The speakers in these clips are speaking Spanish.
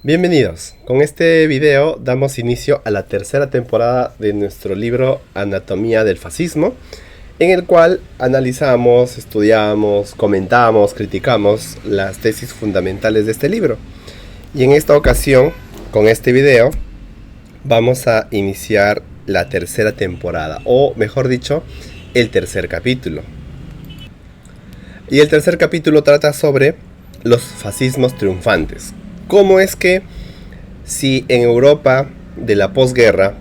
Bienvenidos. Con este video damos inicio a la tercera temporada de nuestro libro Anatomía del Fascismo, en el cual analizamos, estudiamos, comentamos, criticamos las tesis fundamentales de este libro. Y en esta ocasión, con este video, vamos a iniciar la tercera temporada, o mejor dicho, el tercer capítulo. Y el tercer capítulo trata sobre los fascismos triunfantes. ¿Cómo es que si en Europa de la posguerra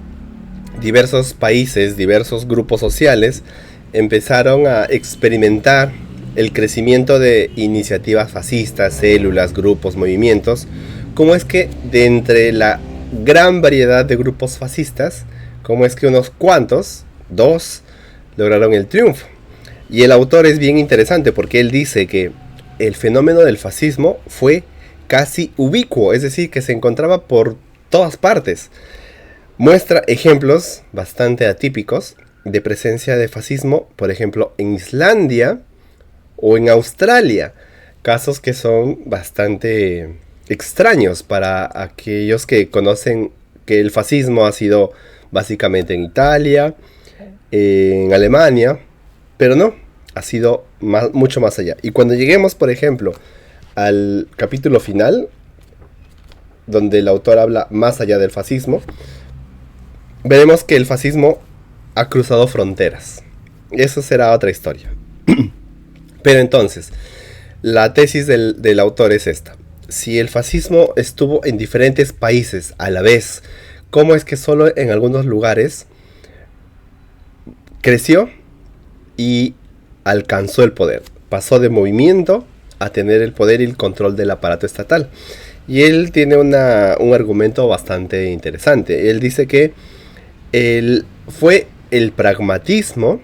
diversos países, diversos grupos sociales empezaron a experimentar el crecimiento de iniciativas fascistas, células, grupos, movimientos? ¿Cómo es que de entre la gran variedad de grupos fascistas, cómo es que unos cuantos, dos, lograron el triunfo? Y el autor es bien interesante porque él dice que el fenómeno del fascismo fue casi ubicuo, es decir, que se encontraba por todas partes. Muestra ejemplos bastante atípicos de presencia de fascismo, por ejemplo, en Islandia o en Australia, casos que son bastante extraños para aquellos que conocen que el fascismo ha sido básicamente en Italia, en Alemania, pero no, ha sido mucho más allá. Y cuando lleguemos, por ejemplo, al capítulo final, donde el autor habla más allá del fascismo, veremos que el fascismo ha cruzado fronteras. Eso será otra historia. Pero entonces, la tesis del autor es esta. Si el fascismo estuvo en diferentes países a la vez, ¿cómo es que solo en algunos lugares creció y alcanzó el poder? Pasó de movimiento a tener el poder y el control del aparato estatal. Y él tiene un argumento bastante interesante. Él dice que fue el pragmatismo,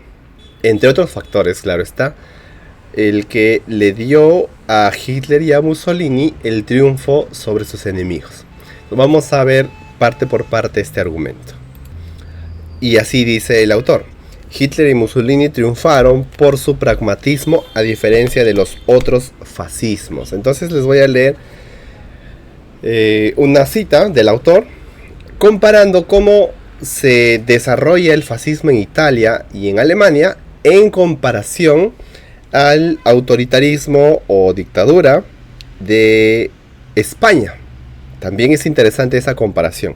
entre otros factores, claro está, el que le dio a Hitler y a Mussolini el triunfo sobre sus enemigos. Vamos a ver parte por parte este argumento. Y así dice el autor: Hitler y Mussolini triunfaron por su pragmatismo a diferencia de los otros fascismos. Entonces les voy a leer una cita del autor comparando cómo se desarrolla el fascismo en Italia y en Alemania en comparación al autoritarismo o dictadura de España. También es interesante esa comparación.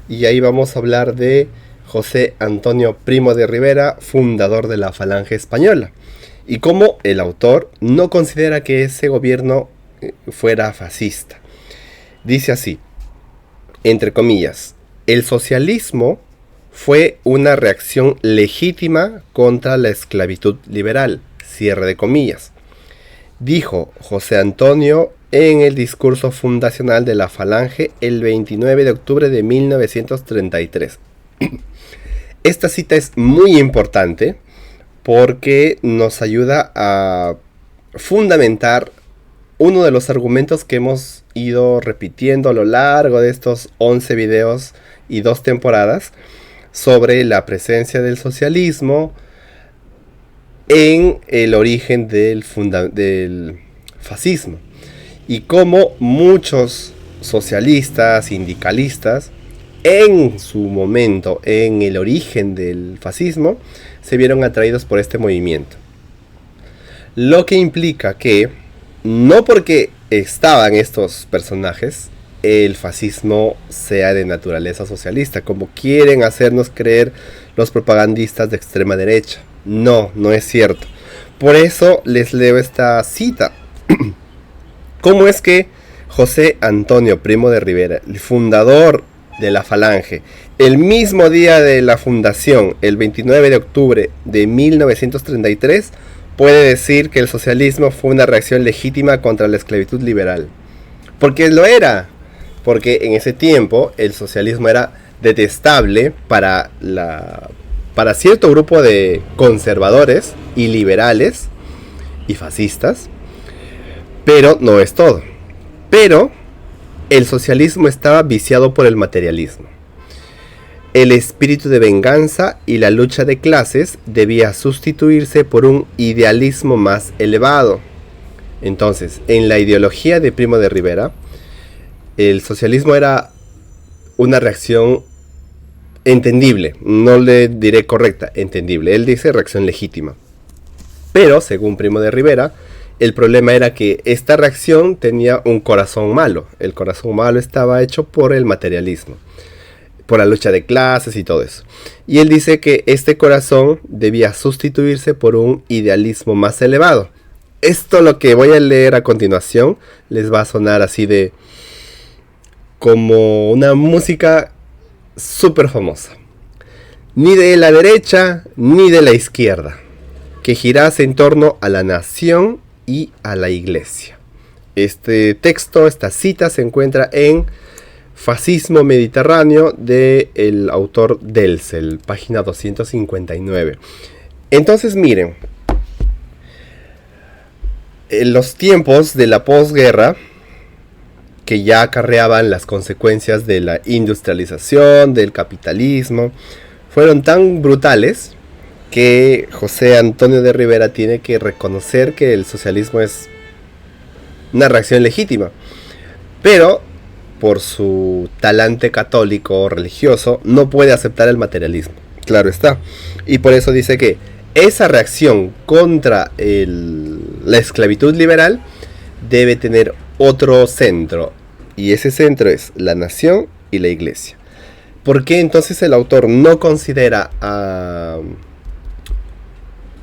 Y ahí vamos a hablar de José Antonio Primo de Rivera, fundador de la Falange Española, y cómo el autor no considera que ese gobierno fuera fascista. Dice así, entre comillas: el socialismo fue una reacción legítima contra la esclavitud liberal, cierre de comillas, dijo José Antonio en el discurso fundacional de la Falange el 29 de octubre de 1933. Esta cita es muy importante porque nos ayuda a fundamentar uno de los argumentos que hemos ido repitiendo a lo largo de estos 11 videos y 2 temporadas sobre la presencia del socialismo en el origen del fascismo y cómo muchos socialistas, sindicalistas, en su momento, en el origen del fascismo, se vieron atraídos por este movimiento. Lo que implica que, no porque estaban estos personajes, el fascismo sea de naturaleza socialista, como quieren hacernos creer los propagandistas de extrema derecha. No, no es cierto. Por eso les leo esta cita. ¿Cómo es que José Antonio Primo de Rivera, el fundador de la Falange, el mismo día de la fundación, el 29 de octubre de 1933, puede decir que el socialismo fue una reacción legítima contra la esclavitud liberal? Porque lo era. Porque en ese tiempo el socialismo era detestable para cierto grupo de conservadores y liberales y fascistas, pero no es todo. Pero el socialismo estaba viciado por el materialismo. El espíritu de venganza y la lucha de clases debía sustituirse por un idealismo más elevado. Entonces, en la ideología de Primo de Rivera, el socialismo era una reacción entendible, no le diré correcta, entendible. Él dice reacción legítima. Pero, según Primo de Rivera, el problema era que esta reacción tenía un corazón malo. El corazón malo estaba hecho por el materialismo, por la lucha de clases y todo eso. Y él dice que este corazón debía sustituirse por un idealismo más elevado. Esto, lo que voy a leer a continuación, les va a sonar así de como una música súper famosa. Ni de la derecha ni de la izquierda, que girase en torno a la nación y a la iglesia. Este texto, esta cita se encuentra en Fascismo Mediterráneo del autor Delcel, página 259. Entonces miren, en los tiempos de la posguerra, que ya acarreaban las consecuencias de la industrialización, del capitalismo, fueron tan brutales que José Antonio de Rivera tiene que reconocer que el socialismo es una reacción legítima, pero por su talante católico religioso no puede aceptar el materialismo, claro está, y por eso dice que esa reacción contra la esclavitud liberal debe tener otro centro, y ese centro es la nación y la iglesia. ¿Por qué entonces el autor no considera a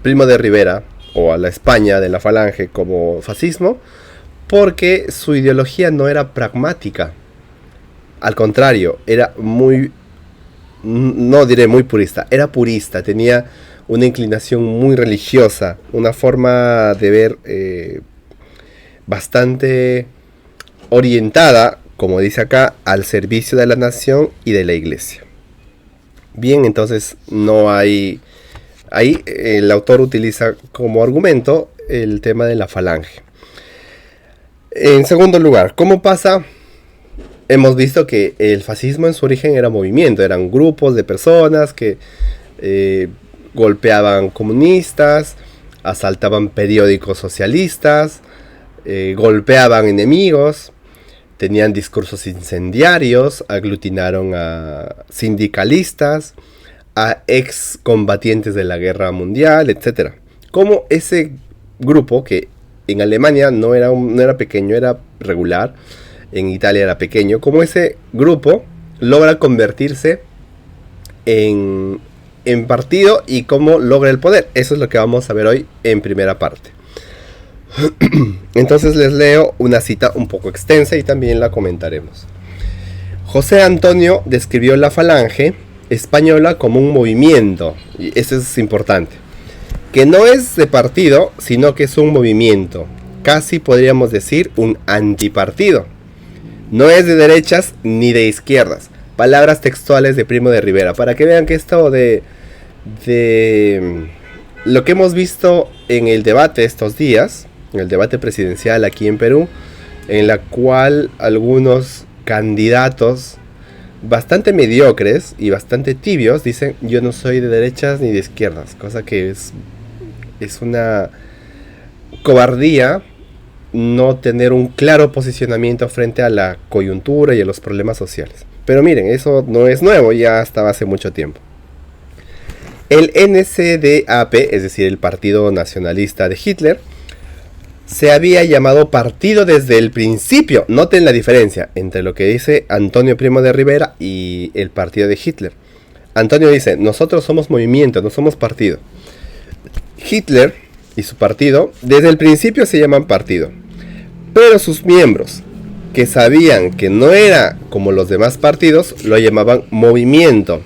Primo de Rivera o a la España de la Falange como fascismo? Porque su ideología no era pragmática, al contrario, era muy, no diré muy purista, era purista, tenía una inclinación muy religiosa, una forma de ver bastante orientada, como dice acá, al servicio de la nación y de la iglesia. Bien, entonces no hay... Ahí el autor utiliza como argumento el tema de la Falange. En segundo lugar, ¿cómo pasa? Hemos visto que el fascismo en su origen era movimiento, eran grupos de personas que golpeaban comunistas, asaltaban periódicos socialistas, golpeaban enemigos, tenían discursos incendiarios, aglutinaron a sindicalistas, a excombatientes de la guerra mundial, etc. Como ese grupo, que en Alemania no era pequeño, era regular, en Italia era pequeño, como ese grupo logra convertirse en partido y cómo logra el poder. Eso es lo que vamos a ver hoy en primera parte. Entonces les leo una cita un poco extensa y también la comentaremos. José Antonio describió la Falange española como un movimiento, y eso es importante, que no es de partido, sino que es un movimiento, casi podríamos decir un antipartido. No es de derechas ni de izquierdas. Palabras textuales de Primo de Rivera, para que vean que esto de lo que hemos visto en el debate estos días, en el debate presidencial aquí en Perú, en la cual algunos candidatos bastante mediocres y bastante tibios dicen: yo no soy de derechas ni de izquierdas, cosa que es una cobardía no tener un claro posicionamiento frente a la coyuntura y a los problemas sociales. Pero miren, eso no es nuevo, ya estaba hace mucho tiempo. El NSDAP, es decir, el Partido Nacionalista de Hitler, se había llamado partido desde el principio. Noten la diferencia entre lo que dice Antonio Primo de Rivera y el partido de Hitler. Antonio dice: nosotros somos movimiento, no somos partido. Hitler y su partido desde el principio se llaman partido, pero sus miembros, que sabían que no era como los demás partidos, lo llamaban movimiento.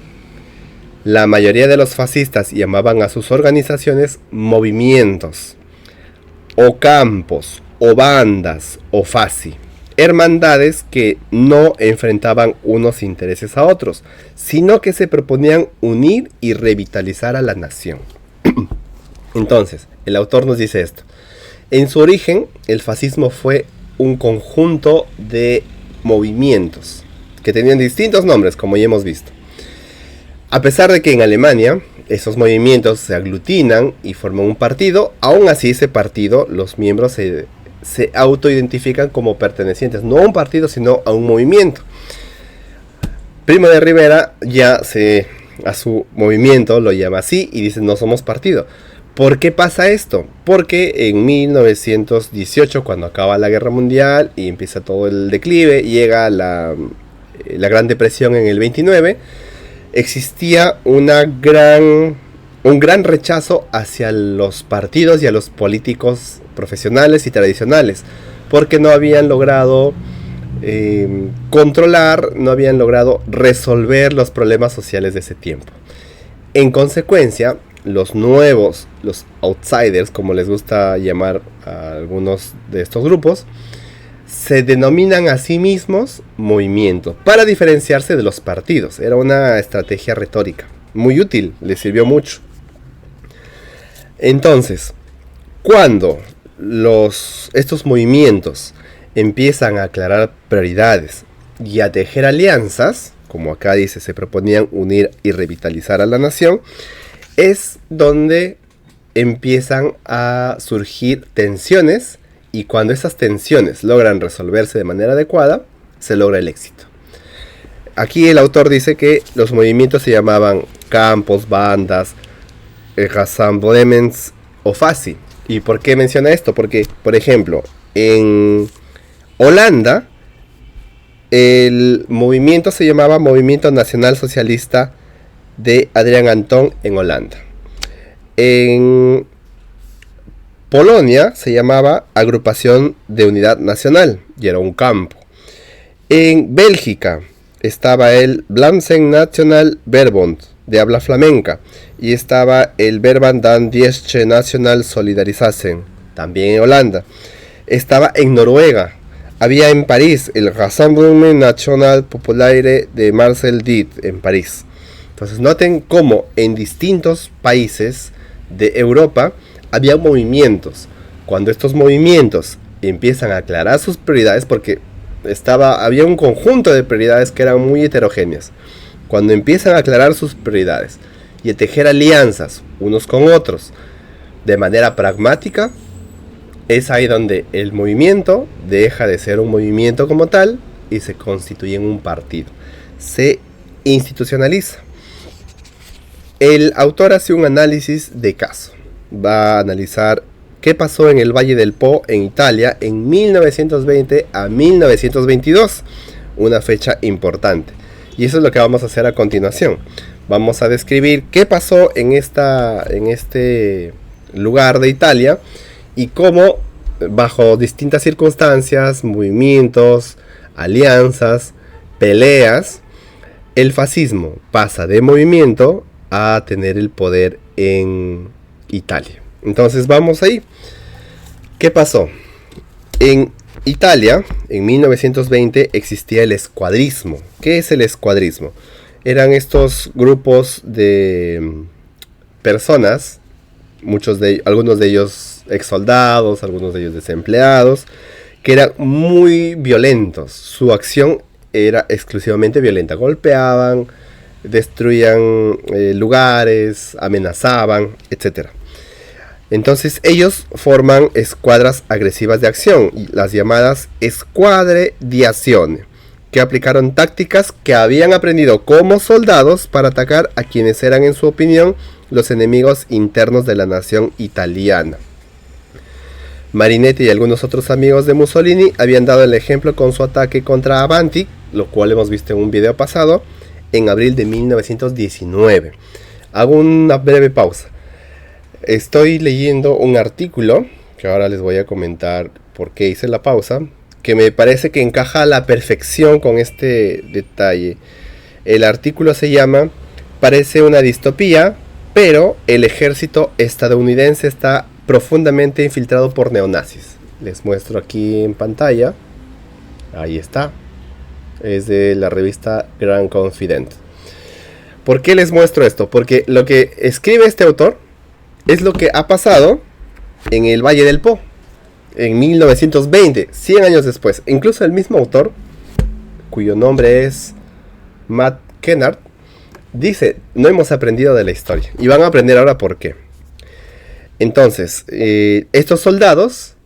La mayoría de los fascistas llamaban a sus organizaciones movimientos, o campos, o bandas, o faci, hermandades que no enfrentaban unos intereses a otros, sino que se proponían unir y revitalizar a la nación. Entonces, el autor nos dice esto: en su origen, el fascismo fue un conjunto de movimientos que tenían distintos nombres, como ya hemos visto. A pesar de que en Alemania esos movimientos se aglutinan y forman un partido, aún así ese partido, los miembros se se autoidentifican como pertenecientes, no a un partido, sino a un movimiento. Primo de Rivera a su movimiento lo llama así y dice: no somos partido. ¿Por qué pasa esto? Porque en 1918, cuando acaba la Guerra Mundial y empieza todo el declive, llega la Gran Depresión en el 29, existía un gran rechazo hacia los partidos y a los políticos profesionales y tradicionales, porque no habían logrado controlar, no habían logrado resolver los problemas sociales de ese tiempo. En consecuencia, los nuevos, los outsiders, como les gusta llamar a algunos de estos grupos, se denominan a sí mismos movimiento para diferenciarse de los partidos. Era una estrategia retórica muy útil, les sirvió mucho. Entonces, cuando estos movimientos empiezan a aclarar prioridades y a tejer alianzas, como acá dice, se proponían unir y revitalizar a la nación, es donde empiezan a surgir tensiones, y cuando esas tensiones logran resolverse de manera adecuada, se logra el éxito. Aquí el autor dice que los movimientos se llamaban campos, bandas, rassemblements o FASI. ¿Y por qué menciona esto? Porque, por ejemplo, en Holanda, el movimiento se llamaba Movimiento Nacional Socialista de Adrián Antón en Holanda. En Polonia se llamaba Agrupación de Unidad Nacional y era un campo. En Bélgica estaba el Vlaamse National Verbond de habla flamenca y estaba el Verband dan Diesche National Solidarisatie, también en Holanda. Estaba en Noruega. Había en París el Rassemblement National Populaire de Marcel Diet en París. Entonces noten cómo en distintos países de Europa había movimientos. Cuando estos movimientos empiezan a aclarar sus prioridades, porque había un conjunto de prioridades que eran muy heterogéneas. Cuando empiezan a aclarar sus prioridades y a tejer alianzas unos con otros de manera pragmática, es ahí donde el movimiento deja de ser un movimiento como tal y se constituye en un partido. Se institucionaliza. El autor hace un análisis de caso. Va a analizar qué pasó en el Valle del Po, en Italia, en 1920 a 1922. Una fecha importante. Y eso es lo que vamos a hacer a continuación. Vamos a describir qué pasó en este lugar de Italia y cómo, bajo distintas circunstancias, movimientos, alianzas, peleas, el fascismo pasa de movimiento a tener el poder en Italia. Entonces vamos ahí. ¿Qué pasó? En Italia, en 1920, existía el escuadrismo. ¿Qué es el escuadrismo? Eran estos grupos de personas, algunos de ellos ex soldados, algunos de ellos desempleados, que eran muy violentos. Su acción era exclusivamente violenta. Golpeaban, destruían lugares, amenazaban, etc. Entonces ellos forman escuadras agresivas de acción, las llamadas Squadre di Azione, que aplicaron tácticas que habían aprendido como soldados para atacar a quienes eran, en su opinión, los enemigos internos de la nación italiana. Marinetti y algunos otros amigos de Mussolini habían dado el ejemplo con su ataque contra Avanti, lo cual hemos visto en un video pasado, en abril de 1919. Hago una breve pausa. Estoy leyendo un artículo, que ahora les voy a comentar por qué hice la pausa, que me parece que encaja a la perfección con este detalle. El artículo se llama "Parece una distopía, pero el ejército estadounidense está profundamente infiltrado por neonazis". Les muestro aquí en pantalla. Ahí está. Es de la revista Grand Confident. ¿Por qué les muestro esto? Porque lo que escribe este autor es lo que ha pasado en el Valle del Po en 1920, 100 años después. Incluso el mismo autor, cuyo nombre es Matt Kennard, dice: no hemos aprendido de la historia. Y van a aprender ahora por qué. Entonces, estos soldados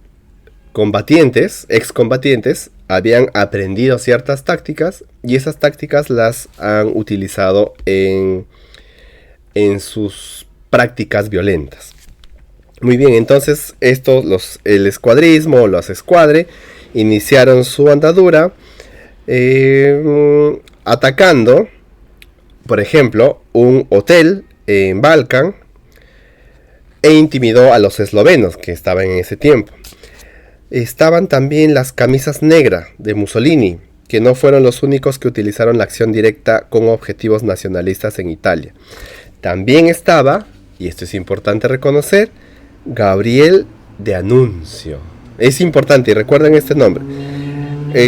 combatientes, excombatientes, habían aprendido ciertas tácticas y esas tácticas las han utilizado en sus prácticas violentas. Muy bien, entonces el escuadrismo, los escuadre, iniciaron su andadura atacando, por ejemplo, un hotel en Balkan e intimidó a los eslovenos que estaban en ese tiempo. Estaban también las camisas negras de Mussolini, que no fueron los únicos que utilizaron la acción directa con objetivos nacionalistas en Italia. También estaba, y esto es importante reconocer, Gabriel D'Annunzio. Es importante, y recuerden este nombre.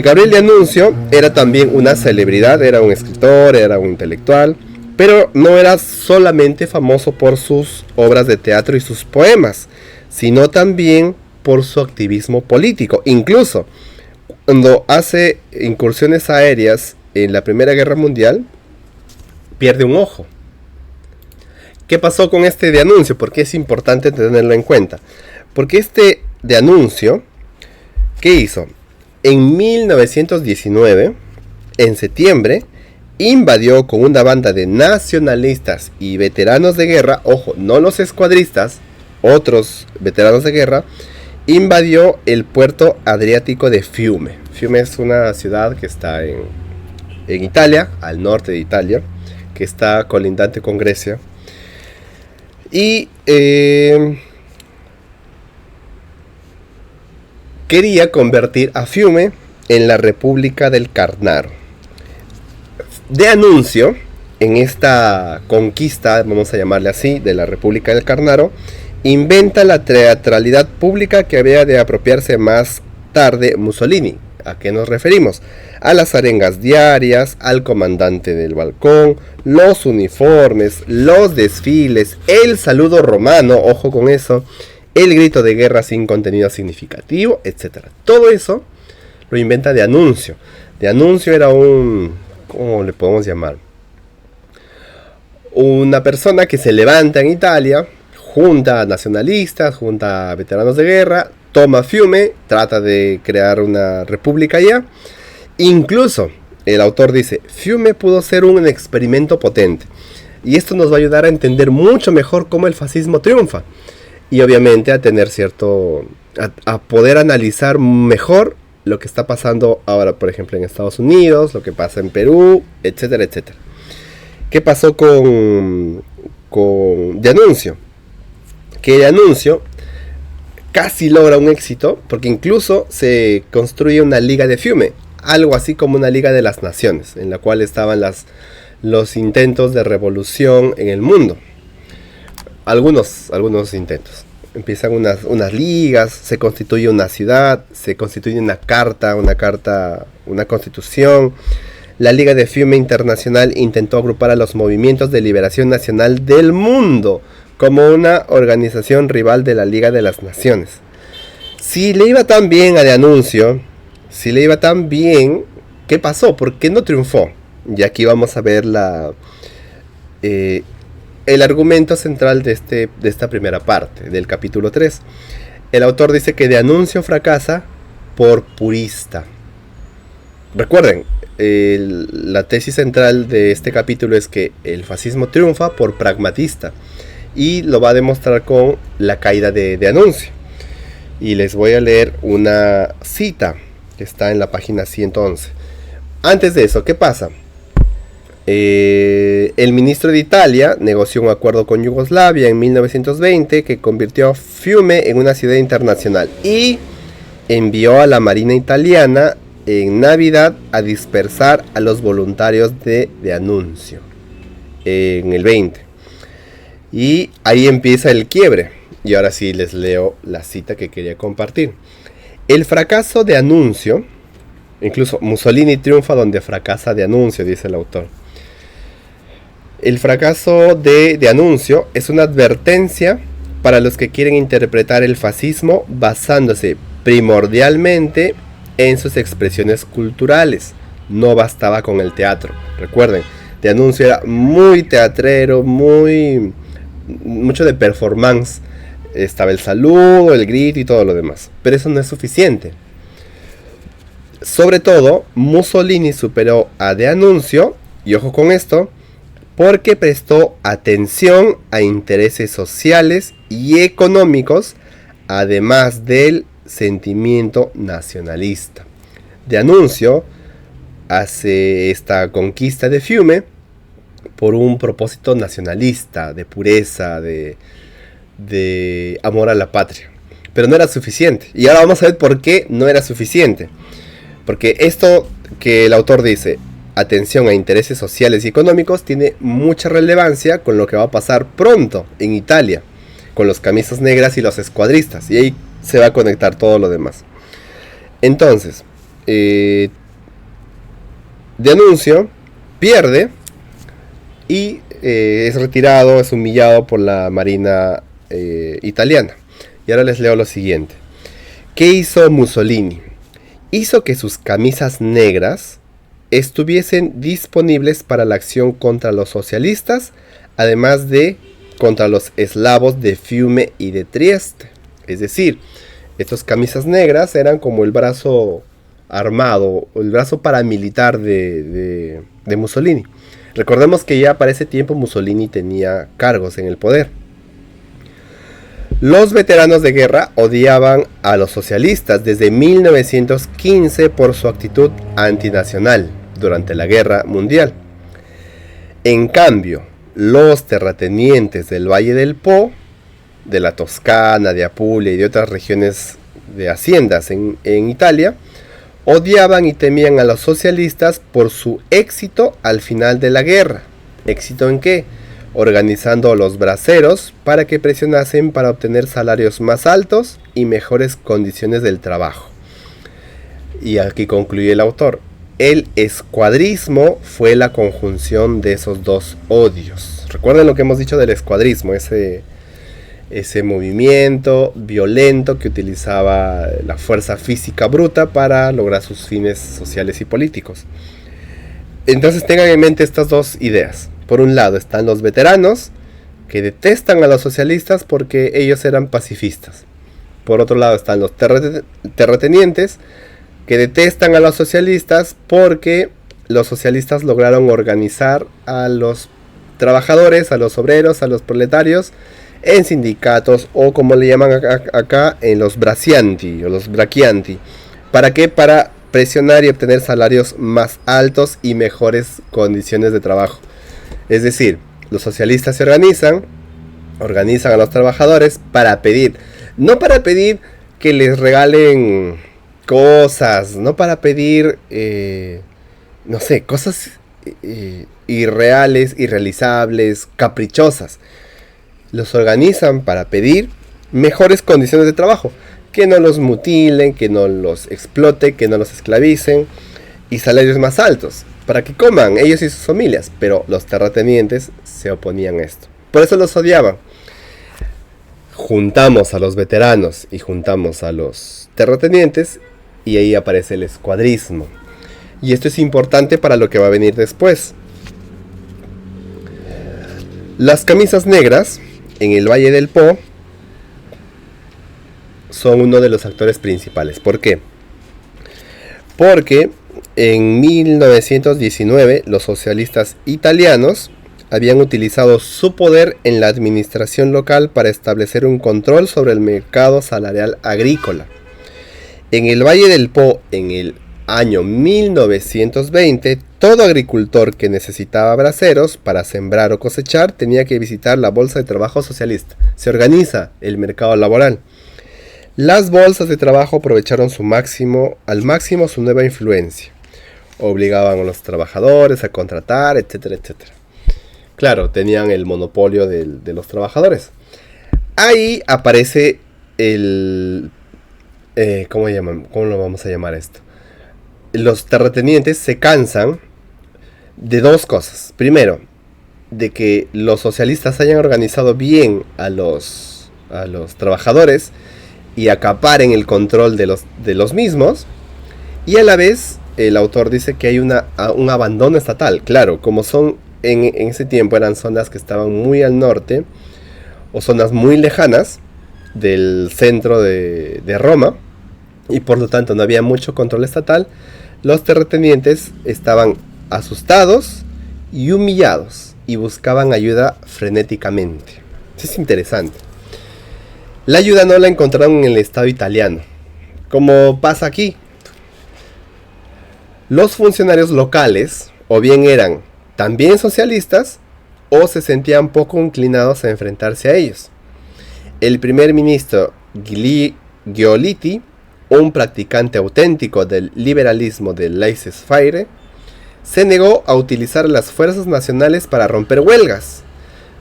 Gabriel D'Annunzio era también una celebridad, era un escritor, era un intelectual, pero no era solamente famoso por sus obras de teatro y sus poemas, sino también por su activismo político. Incluso cuando hace incursiones aéreas en la Primera Guerra Mundial, pierde un ojo. ¿Qué pasó con este D'Annunzio? Porque es importante tenerlo en cuenta. Porque este D'Annunzio, ¿qué hizo? En 1919, en septiembre, invadió con una banda de nacionalistas y veteranos de guerra, ojo, no los escuadristas, otros veteranos de guerra, invadió el puerto adriático de Fiume. Fiume es una ciudad que está en Italia, al norte de Italia, que está colindante con Grecia. Y quería convertir a Fiume en la República del Carnaro. D'Annunzio, en esta conquista, vamos a llamarle así, de la República del Carnaro, inventa la teatralidad pública que había de apropiarse más tarde Mussolini. ¿A qué nos referimos? A las arengas diarias, al comandante del balcón, los uniformes, los desfiles, el saludo romano, ojo con eso, el grito de guerra sin contenido significativo, etc. Todo eso lo inventa D'Annunzio. D'Annunzio era ¿cómo le podemos llamar? Una persona que se levanta en Italia, junta a nacionalistas, junta a veteranos de guerra, toma Fiume, trata de crear una república allá. Incluso el autor dice, Fiume pudo ser un experimento potente. Y esto nos va a ayudar a entender mucho mejor cómo el fascismo triunfa. Y obviamente a tener a poder analizar mejor lo que está pasando ahora, por ejemplo, en Estados Unidos, lo que pasa en Perú, etcétera, etcétera. ¿Qué pasó con D'Annunzio? Que D'Annunzio casi logra un éxito, porque incluso se construye una liga de Fiume, algo así como una liga de las naciones, en la cual estaban los intentos de revolución en el mundo. Algunos intentos. Empiezan unas ligas, se constituye una ciudad, se constituye una constitución. La Liga de Fiume Internacional intentó agrupar a los movimientos de liberación nacional del mundo como una organización rival de la Liga de las Naciones. Si le iba tan bien a D'Annunzio, ¿qué pasó? ¿Por qué no triunfó? Y aquí vamos a ver el argumento central de esta primera parte, del capítulo 3. El autor dice que D'Annunzio fracasa por purista. Recuerden, la tesis central de este capítulo es que el fascismo triunfa por pragmatista. Y lo va a demostrar con la caída de D'Annunzio. Y les voy a leer una cita que está en la página 111. Antes de eso, ¿qué pasa? El ministro de Italia negoció un acuerdo con Yugoslavia en 1920 que convirtió a Fiume en una ciudad internacional y envió a la marina italiana en Navidad a dispersar a los voluntarios de D'Annunzio en el 20. Y ahí empieza el quiebre. Y ahora sí les leo la cita que quería compartir. El fracaso de D'Annunzio, incluso Mussolini triunfa donde fracasa D'Annunzio, dice el autor. El fracaso de D'Annunzio es una advertencia para los que quieren interpretar el fascismo basándose primordialmente en sus expresiones culturales. No bastaba con el teatro. Recuerden, D'Annunzio era muy teatrero, mucho de performance. estaba el saludo, el grito y todo lo demás. Pero eso no es suficiente. Sobre todo, Mussolini superó a De Annunzio, y ojo con esto, porque prestó atención a intereses sociales y económicos, además del sentimiento nacionalista. De Annunzio hace esta conquista de Fiume por un propósito nacionalista, de pureza, de amor a la patria. Pero no era suficiente. Y ahora vamos a ver por qué no era suficiente. Porque esto que el autor dice, atención a intereses sociales y económicos, tiene mucha relevancia con lo que va a pasar pronto en Italia, con los camisas negras y los escuadristas. Y ahí se va a conectar todo lo demás. Entonces, De Annunzio pierde y es retirado, es humillado por la marina italiana. Y ahora les leo lo siguiente. ¿Qué hizo Mussolini? Hizo que sus camisas negras estuviesen disponibles para la acción contra los socialistas, además de contra los eslavos de Fiume y de Trieste. Es decir, estas camisas negras eran como el brazo armado, el brazo paramilitar de Mussolini. Recordemos que ya para ese tiempo Mussolini tenía cargos en el poder. Los veteranos de guerra odiaban a los socialistas desde 1915 por su actitud antinacional durante la Guerra Mundial. En cambio, los terratenientes del Valle del Po, de la Toscana, de Apulia y de otras regiones de haciendas en Italia, odiaban y temían a los socialistas por su éxito al final de la guerra. ¿Éxito en qué? Organizando a los braceros para que presionasen para obtener salarios más altos y mejores condiciones del trabajo. Y aquí concluye el autor. El escuadrismo fue la conjunción de esos dos odios. Recuerden lo que hemos dicho del escuadrismo, ese movimiento violento que utilizaba la fuerza física bruta para lograr sus fines sociales y políticos. Entonces tengan en mente estas dos ideas. Por un lado están los veteranos, que detestan a los socialistas porque ellos eran pacifistas. Por otro lado están los terratenientes, que detestan a los socialistas porque los socialistas lograron organizar a los trabajadores, a los obreros, a los proletarios en sindicatos, o como le llaman acá, en los bracianti o los brachianti. ¿Para qué? Para presionar y obtener salarios más altos y mejores condiciones de trabajo. Es decir, los socialistas se organizan a los trabajadores para pedir, no para pedir que les regalen cosas, no para pedir, cosas irreales, irrealizables, caprichosas. Los organizan para pedir mejores condiciones de trabajo, que no los mutilen, que no los exploten, que no los esclavicen, y salarios más altos, para que coman ellos y sus familias. Pero los terratenientes se oponían a esto, por eso los odiaban. Juntamos a los veteranos y juntamos a los terratenientes, y ahí aparece el escuadrismo. Y esto es importante para lo que va a venir después. Las camisas negras en el Valle del Po son uno de los actores principales. ¿Por qué? Porque en 1919 los socialistas italianos habían utilizado su poder en la administración local para establecer un control sobre el mercado salarial agrícola. En el Valle del Po, en el año 1920, todo agricultor que necesitaba braceros para sembrar o cosechar tenía que visitar la Bolsa de Trabajo Socialista. Se organiza el mercado laboral. Las bolsas de trabajo aprovecharon al máximo su nueva influencia. Obligaban a los trabajadores a contratar, etcétera, etcétera. Claro, tenían el monopolio de los trabajadores. Ahí aparece el... ¿cómo lo vamos a llamar esto? Los terratenientes se cansan de dos cosas. Primero, de que los socialistas hayan organizado bien a los trabajadores y acaparen el control de los mismos. Y a la vez, el autor dice que hay un abandono estatal. Claro, como son en ese tiempo eran zonas que estaban muy al norte o zonas muy lejanas, del centro de Roma, y por lo tanto no había mucho control estatal, los terratenientes estaban asustados y humillados y buscaban ayuda frenéticamente. Eso es interesante. La ayuda no la encontraron en el Estado italiano, como pasa aquí. Los funcionarios locales o bien eran también socialistas o se sentían poco inclinados a enfrentarse a ellos. El primer ministro Giolitti, un practicante auténtico del liberalismo del laissez-faire, se negó a utilizar las fuerzas nacionales para romper huelgas.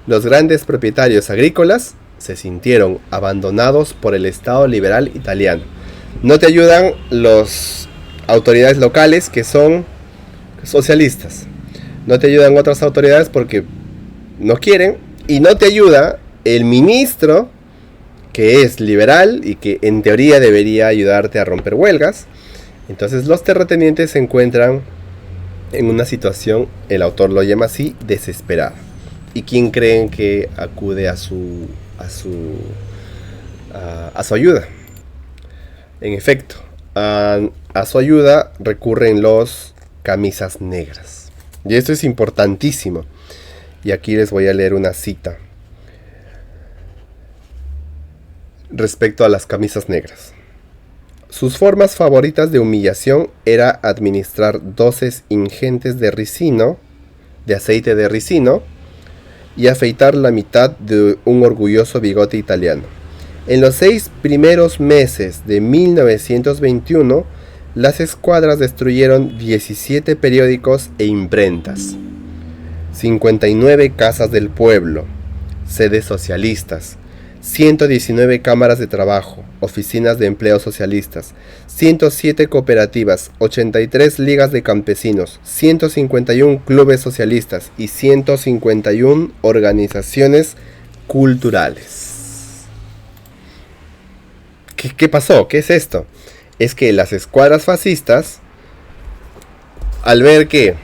Los grandes propietarios agrícolas se sintieron abandonados por el Estado liberal italiano. No te ayudan las autoridades locales que son socialistas. No te ayudan otras autoridades porque no quieren. Y no te ayuda el ministro que es liberal y que en teoría debería ayudarte a romper huelgas. Entonces los terratenientes se encuentran en una situación, el autor lo llama así, desesperada. ¿Y quién creen que acude a su ayuda? En efecto, a su ayuda recurren los camisas negras. Y esto es importantísimo. Y aquí les voy a leer una cita respecto a las camisas negras. Sus formas favoritas de humillación era administrar dosis ingentes de ricino, de aceite de ricino, y afeitar la mitad de un orgulloso bigote italiano. En los 6 primeros meses de 1921, las escuadras destruyeron 17 periódicos e imprentas, 59 casas del pueblo, sedes socialistas, 119 cámaras de trabajo, oficinas de empleo socialistas, 107 cooperativas, 83 ligas de campesinos, 151 clubes socialistas y 151 organizaciones culturales. ¿Qué pasó? ¿Qué es esto? Es que las escuadras fascistas, al ver que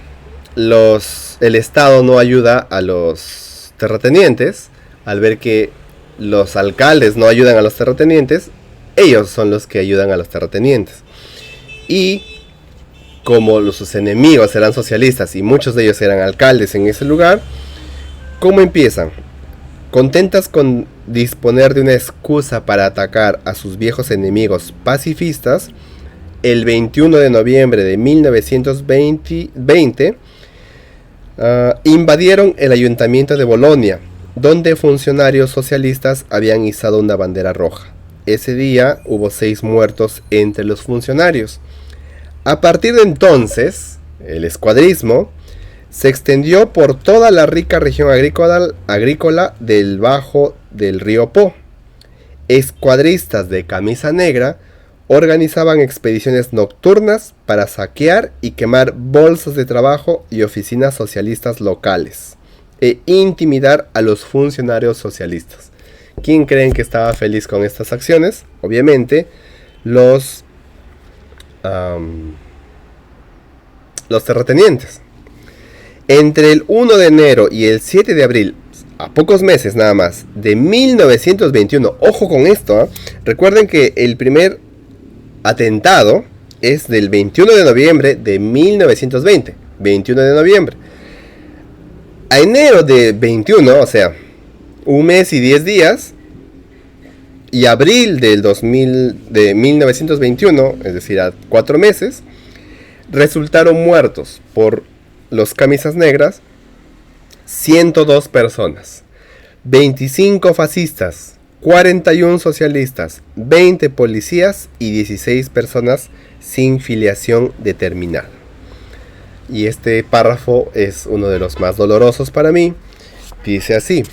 el Estado no ayuda a los terratenientes, al ver que los alcaldes no ayudan a los terratenientes, ellos son los que ayudan a los terratenientes. Y como sus enemigos eran socialistas y muchos de ellos eran alcaldes en ese lugar, ¿cómo empiezan? Contentas con disponer de una excusa para atacar a sus viejos enemigos pacifistas, el 21 de noviembre de 1920 invadieron el ayuntamiento de Bolonia, donde funcionarios socialistas habían izado una bandera roja. Ese día hubo 6 muertos entre los funcionarios. A partir de entonces, el escuadrismo se extendió por toda la rica región agrícola del Bajo del río Po. Escuadristas de camisa negra organizaban expediciones nocturnas para saquear y quemar bolsas de trabajo y oficinas socialistas locales e intimidar a los funcionarios socialistas. ¿Quién creen que estaba feliz con estas acciones? Obviamente los terratenientes. Entre el 1 de enero y el 7 de abril, a pocos meses nada más, de 1921, ojo con esto, recuerden que el primer atentado es del 21 de noviembre de 1920, 21 de noviembre. A enero de 21, o sea, un mes y 10 días, y abril de 1921, es decir, a 4 meses, resultaron muertos por los camisas negras 102 personas, 25 fascistas, 41 socialistas, 20 policías y 16 personas sin filiación determinada. Y este párrafo es uno de los más dolorosos para mí. Dice así: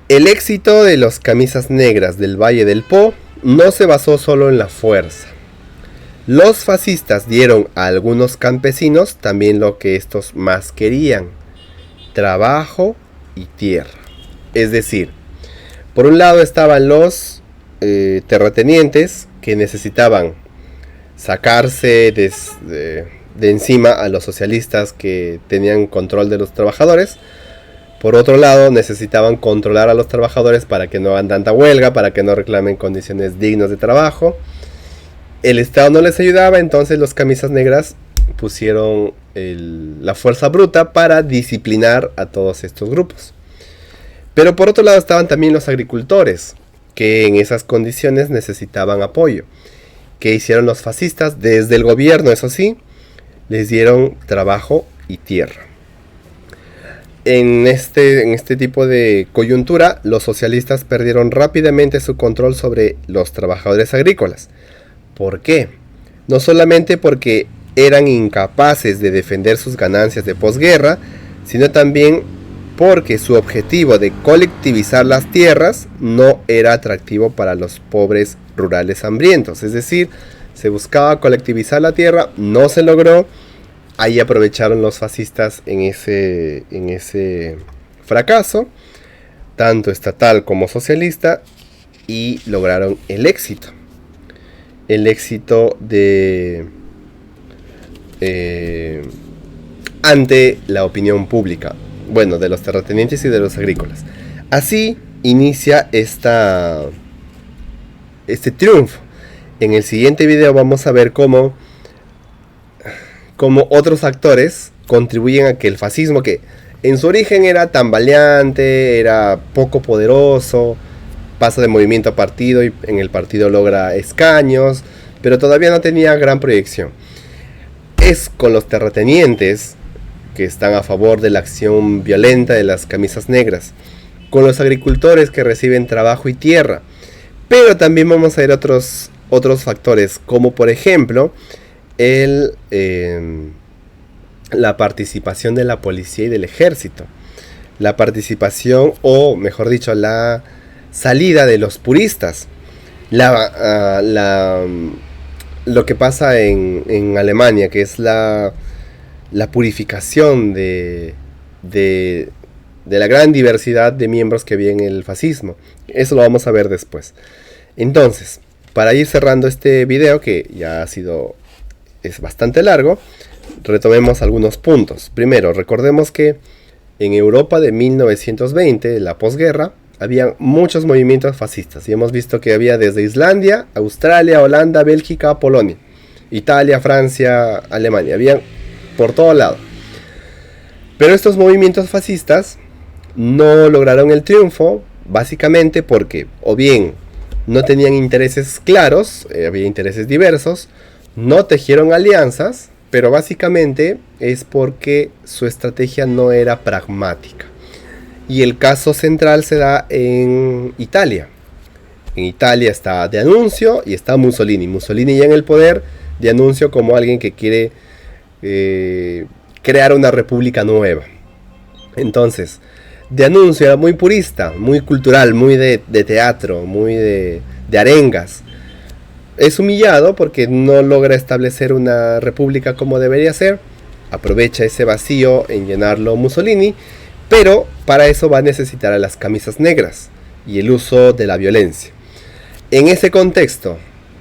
el éxito de los camisas negras del Valle del Po no se basó solo en la fuerza. Los fascistas dieron a algunos campesinos también lo que estos más querían: trabajo y tierra. Es decir, por un lado estaban los terratenientes que necesitaban sacarse de encima a los socialistas que tenían control de los trabajadores. Por otro lado, necesitaban controlar a los trabajadores para que no hagan tanta huelga, para que no reclamen condiciones dignas de trabajo. El Estado no les ayudaba, entonces los camisas negras pusieron la fuerza bruta para disciplinar a todos estos grupos. Pero por otro lado estaban también los agricultores, que en esas condiciones necesitaban apoyo. ¿Qué hicieron los fascistas? Desde el gobierno, eso sí, les dieron trabajo y tierra. En este tipo de coyuntura, los socialistas perdieron rápidamente su control sobre los trabajadores agrícolas. ¿Por qué? No solamente porque eran incapaces de defender sus ganancias de posguerra, sino también porque su objetivo de colectivizar las tierras no era atractivo para los pobres rurales hambrientos. Es decir, se buscaba colectivizar la tierra, no se logró. Ahí aprovecharon los fascistas en ese fracaso, tanto estatal como socialista, y lograron el éxito. El éxito ante la opinión pública. Bueno, de los terratenientes y de los agrícolas. Así inicia este triunfo. En el siguiente video vamos a ver cómo otros actores contribuyen a que el fascismo, que en su origen era tambaleante, era poco poderoso, pasa de movimiento a partido y en el partido logra escaños, pero todavía no tenía gran proyección. Es con los terratenientes, que están a favor de la acción violenta de las camisas negras, con los agricultores que reciben trabajo y tierra, pero también vamos a ver otros factores, como por ejemplo la participación de la policía y del ejército, la participación, o mejor dicho, la salida de los puristas, lo que pasa en Alemania, que es la purificación de la gran diversidad de miembros que había en el fascismo. Eso lo vamos a ver después. Entonces, para ir cerrando este video, que ya es bastante largo, retomemos algunos puntos. Primero, recordemos que en Europa de 1920, la posguerra, había muchos movimientos fascistas. Y hemos visto que había desde Islandia, Australia, Holanda, Bélgica, Polonia, Italia, Francia, Alemania. Había por todo lado. Pero estos movimientos fascistas no lograron el triunfo, básicamente porque o bien no tenían intereses claros, había intereses diversos, no tejieron alianzas, pero básicamente es porque su estrategia no era pragmática. Y el caso central se da en Italia. En Italia está De Annunzio y está Mussolini. Mussolini ya en el poder, De Annunzio como alguien que quiere crear una república nueva. Entonces, De Annunzio era muy purista, muy cultural, muy de teatro, muy de arengas. Es humillado porque no logra establecer una república como debería ser. Aprovecha ese vacío en llenarlo Mussolini, pero para eso va a necesitar a las camisas negras y el uso de la violencia. En ese contexto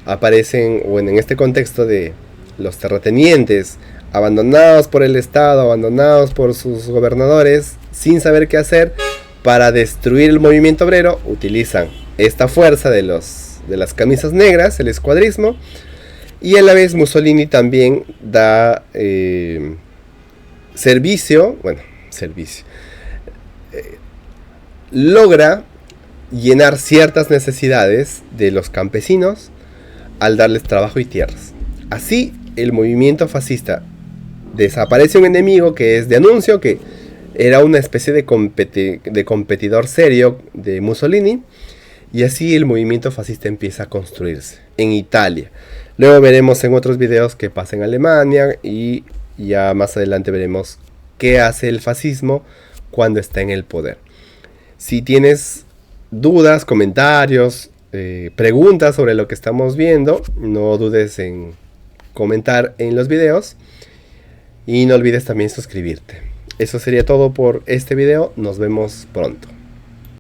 en este contexto de los terratenientes abandonados por el Estado, abandonados por sus gobernadores, sin saber qué hacer, para destruir el movimiento obrero, utilizan esta fuerza de las camisas negras, el escuadrismo, y a la vez Mussolini también da logra llenar ciertas necesidades de los campesinos al darles trabajo y tierras. Así, el movimiento fascista desaparece un enemigo que es De Annunzio, que era una especie de competidor serio de Mussolini, y así el movimiento fascista empieza a construirse en Italia. Luego veremos en otros videos qué pasa en Alemania, y ya más adelante veremos qué hace el fascismo cuando está en el poder. Si tienes dudas, comentarios, preguntas sobre lo que estamos viendo, no dudes en comentar en los videos. Y no olvides también suscribirte. Eso sería todo por este video. Nos vemos pronto.